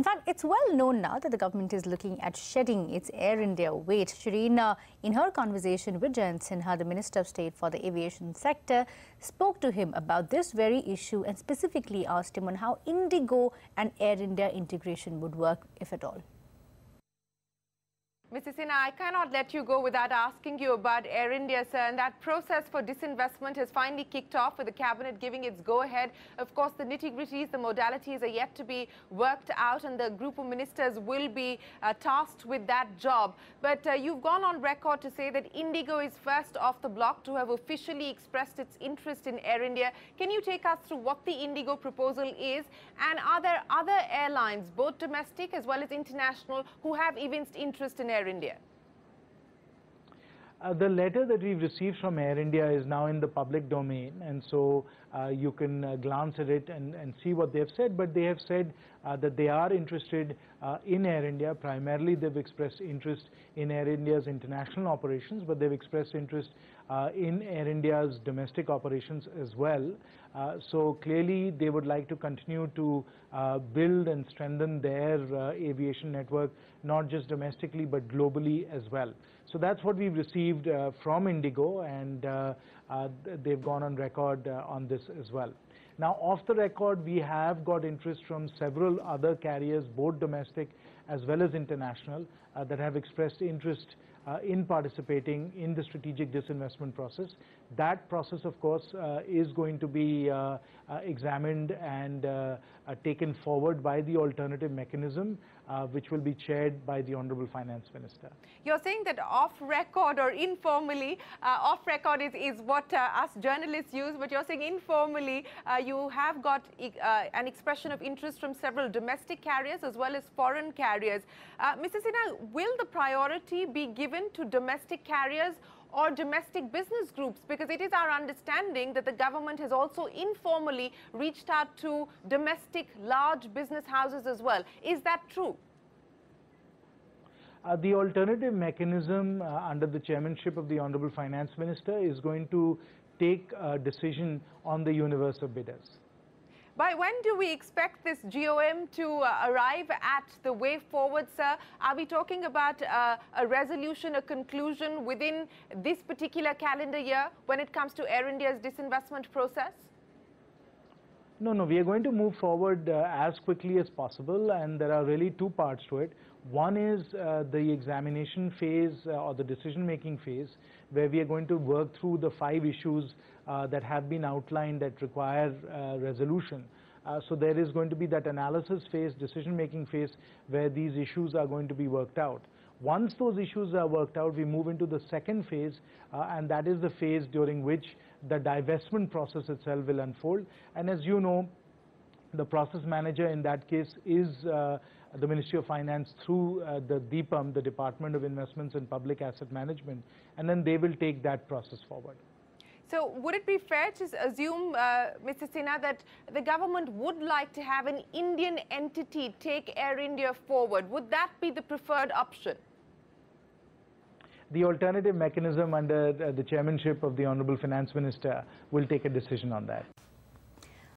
In fact, it's well known now that the government is looking at shedding its Air India weight. Shireen, in her conversation with Jayant Sinha, the Minister of State for the Aviation Sector, spoke to him about this very issue and specifically asked him on how Indigo and Air India integration would work, if at all. Mr. Sinha, I cannot let you go without asking you about Air India, sir. And that process for disinvestment has finally kicked off with the Cabinet giving its go-ahead. Of course, the nitty-gritties, the modalities are yet to be worked out, and the group of ministers will be tasked with that job. But you've gone on record to say that Indigo is first off the block to have officially expressed its interest in Air India. Can you take us through what the Indigo proposal is? And are there other airlines, both domestic as well as international, who have evinced interest in Air India? The letter that we've received from Air India is now in the public domain, and so you can glance at it and see what they've said. But they have said that they are interested in Air India. Primarily, they've expressed interest in Air India's international operations, but they've expressed interest in Air India's domestic operations as well. So clearly, they would like to continue to build and strengthen their aviation network, not just domestically, but globally as well. So that's what we've received from Indigo, and they've gone on record on this as well. Now, off the record, we have got interest from several other carriers, both domestic as well as international, that have expressed interest in participating in the strategic disinvestment process. That process, of course, is going to be examined and taken forward by the alternative mechanism, which will be chaired by the Honorable Finance Minister. You're saying that off-record or informally, off-record is what us journalists use, but you're saying informally you have got an expression of interest from several domestic carriers as well as foreign carriers. Mr. Sinha, will the priority be given to domestic carriers or domestic business groups? Because it is our understanding that the government has also informally reached out to domestic large business houses as well. Is that true? The alternative mechanism under the chairmanship of the Honorable Finance Minister is going to take a decision on the universe of bidders. By when do we expect this GOM to arrive at the way forward, sir? Are we talking about a resolution, a conclusion within this particular calendar year when it comes to Air India's disinvestment process? No, we are going to move forward as quickly as possible, and there are really two parts to it. One is the examination phase or the decision-making phase, where we are going to work through the 5 issues that have been outlined that require resolution. So there is going to be that analysis phase, decision-making phase, where these issues are going to be worked out. Once those issues are worked out, we move into the second phase, and that is the phase during which the divestment process itself will unfold. And as you know, the process manager in that case is the Ministry of Finance through the DIPAM, the Department of Investments and Public Asset Management, and then they will take that process forward. So would it be fair to assume, Mr. Sinha, that the government would like to have an Indian entity take Air India forward? Would that be the preferred option? The alternative mechanism under the chairmanship of the Honorable Finance Minister will take a decision on that.